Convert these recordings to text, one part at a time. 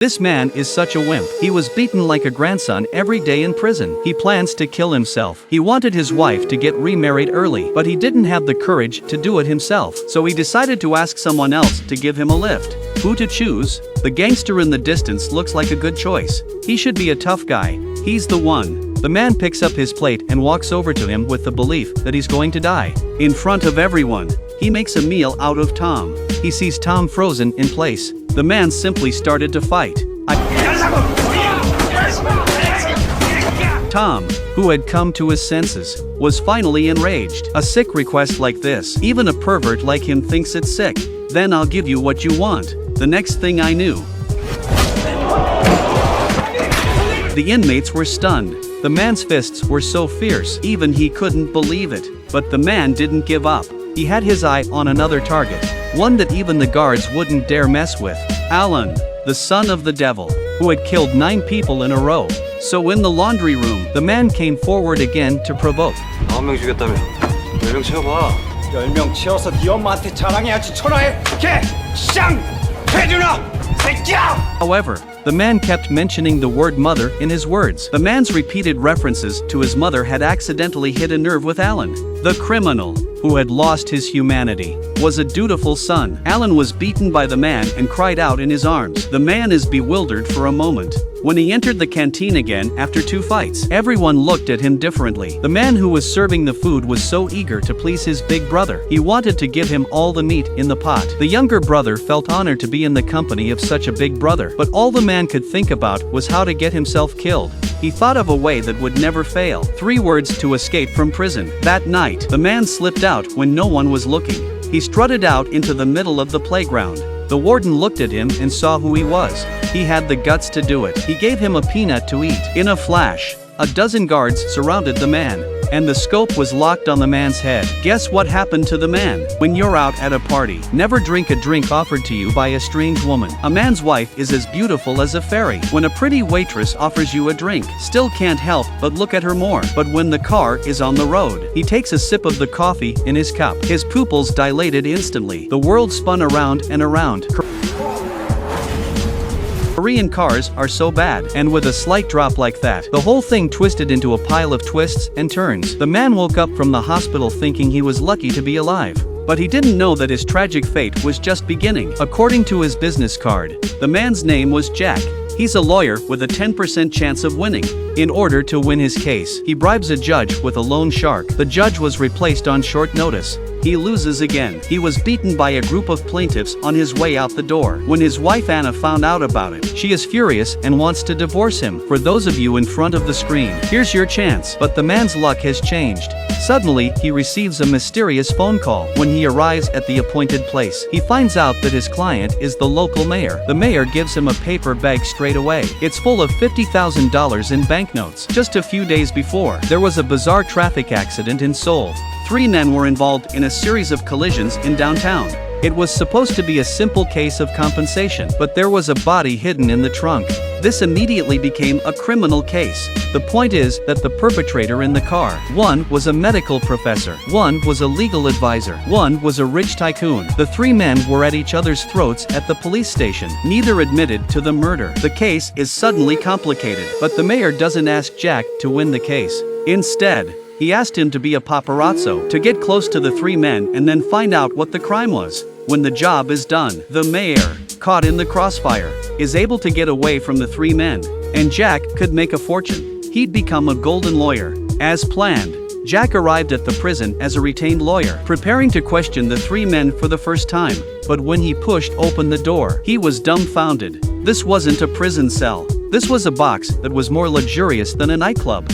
This man is such a wimp. He was beaten like a grandson every day in prison. He plans to kill himself. He wanted his wife to get remarried early, but he didn't have the courage to do it himself. So he decided to ask someone else to give him a lift. Who to choose? The gangster in the distance looks like a good choice. He should be a tough guy. He's the one. The man picks up his plate and walks over to him with the belief that he's going to die. In front of everyone, he makes a meal out of Tom. He sees Tom frozen in place. The man simply started to fight. Tom, who had come to his senses, was finally enraged. A sick request like this, even a pervert like him thinks it's sick. Then I'll give you what you want. The next thing I knew, the inmates were stunned. The man's fists were so fierce, even he couldn't believe it. But the man didn't give up. He had his eye on another target, one that even the guards wouldn't dare mess with. Alan, the son of the devil, who had killed 9 people in a row. So in the laundry room, the man came forward again to provoke. 9명 죽였다며. 10명 채워봐. 10명 채워서 네 엄마한테 자랑해야지. 천하의 개! 쌍! 해주나! 새끼야! However, the man kept mentioning the word mother in his words. The man's repeated references to his mother had accidentally hit a nerve with Alan. The criminal, who had lost his humanity, was a dutiful son. Alan was beaten by the man and cried out in his arms. The man is bewildered for a moment. When he entered the canteen again after 2 fights, everyone looked at him differently. The man who was serving the food was so eager to please his big brother. He wanted to give him all the meat in the pot. The younger brother felt honored to be in the company of such a big brother, but all the man could think about was how to get himself killed. He thought of a way that would never fail. 3 words to escape from prison. That night, the man slipped out when no one was looking. He strutted out into the middle of the playground. The warden looked at him and saw who he was. He had the guts to do it. He gave him a peanut to eat. In a flash, a dozen guards surrounded the man, and the scope was locked on the man's head. Guess what happened to the man? When you're out at a party, never drink a drink offered to you by a strange woman. A man's wife is as beautiful as a fairy. When a pretty waitress offers you a drink, still can't help but look at her more. But when the car is on the road, he takes a sip of the coffee in his cup. His pupils dilated instantly. The world spun around and around. Korean cars are so bad, and with a slight drop like that, the whole thing twisted into a pile of twists and turns. The man woke up from the hospital thinking he was lucky to be alive. But he didn't know that his tragic fate was just beginning. According to his business card, the man's name was Jack. He's a lawyer with a 10% chance of winning. In order to win his case, he bribes a judge with a loan shark. The judge was replaced on short notice. He loses again. He was beaten by a group of plaintiffs on his way out the door. When his wife Anna found out about it, she is furious and wants to divorce him. For those of you in front of the screen, here's your chance. But the man's luck has changed. Suddenly, he receives a mysterious phone call. When he arrives at the appointed place, he finds out that his client is the local mayor. The mayor gives him a paper bag straight away. It's full of $50,000 in banknotes. Just a few days before, there was a bizarre traffic accident in Seoul. 3 men were involved in a series of collisions in downtown. It was supposed to be a simple case of compensation, but there was a body hidden in the trunk. This immediately became a criminal case. The point is that the perpetrator in the car, 1 was a medical professor, 1 was a legal advisor, 1 was a rich tycoon. The 3 men were at each other's throats at the police station. Neither admitted to the murder. The case is suddenly complicated, but the mayor doesn't ask Jack to win the case. Instead, he asked him to be a paparazzo, to get close to the 3 men and then find out what the crime was. When the job is done, the mayor, caught in the crossfire, is able to get away from the 3 men, and Jack could make a fortune. He'd become a golden lawyer. As planned, Jack arrived at the prison as a retained lawyer, preparing to question the 3 men for the first time. But when he pushed open the door, he was dumbfounded. This wasn't a prison cell. This was a box that was more luxurious than a nightclub.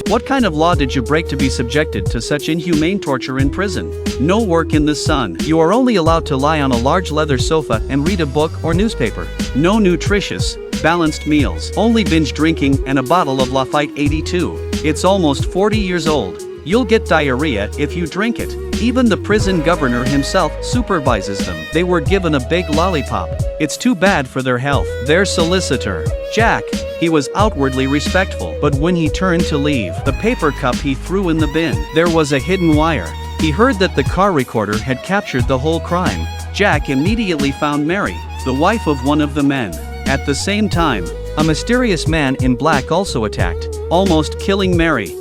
What kind of law did you break to be subjected to such inhumane torture in prison? No work in the sun. You are only allowed to lie on a large leather sofa and read a book or newspaper. No nutritious, balanced meals. Only binge drinking and a bottle of Lafite 82. It's almost 40 years old. You'll get diarrhea if you drink it. Even the prison governor himself supervises them. They were given a big lollipop. It's too bad for their health. Their solicitor, Jack, he was outwardly respectful, but when he turned to leave, the paper cup he threw in the bin. There was a hidden wire. He heard that the car recorder had captured the whole crime. Jack immediately found Mary, the wife of one of the men. At the same time, a mysterious man in black also attacked, almost killing Mary.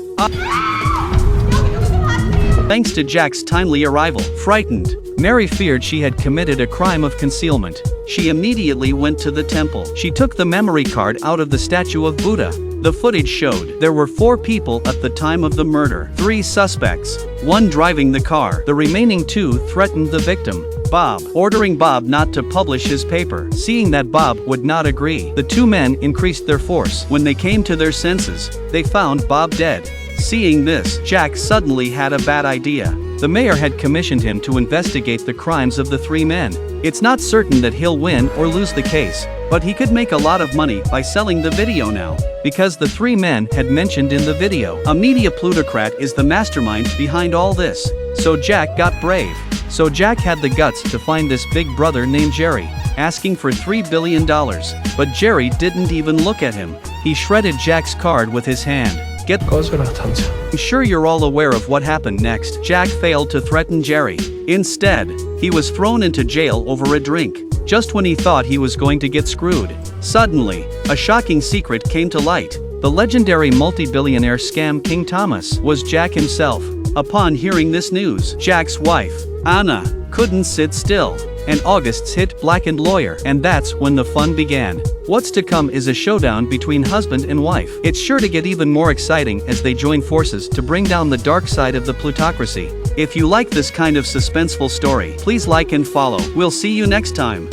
Thanks to Jack's timely arrival. Frightened, Mary feared she had committed a crime of concealment. She immediately went to the temple. She took the memory card out of the statue of Buddha. The footage showed there were 4 people at the time of the murder. 3 suspects, 1 driving the car. The remaining 2 threatened the victim, Bob, ordering Bob not to publish his paper. Seeing that Bob would not agree, the 2 men increased their force. When they came to their senses, they found Bob dead. Seeing this, Jack suddenly had a bad idea. The mayor had commissioned him to investigate the crimes of the 3 men. It's not certain that he'll win or lose the case, but he could make a lot of money by selling the video now, because the 3 men had mentioned in the video. A media plutocrat is the mastermind behind all this. So Jack got brave. So Jack had the guts to find this big brother named Jerry, asking for $3 billion. But Jerry didn't even look at him. He shredded Jack's card with his hand. I'm sure you're all aware of what happened next. Jack failed to threaten Jerry. Instead, he was thrown into jail over a drink, just when he thought he was going to get screwed. Suddenly, a shocking secret came to light. The legendary multi-billionaire scam King Thomas was Jack himself. Upon hearing this news, Jack's wife, Anna, couldn't sit still, and August's hit Blackened Lawyer, and that's when the fun began. What's to come is a showdown between husband and wife. It's sure to get even more exciting as they join forces to bring down the dark side of the plutocracy. If you like this kind of suspenseful story, please like and follow. We'll see you next time.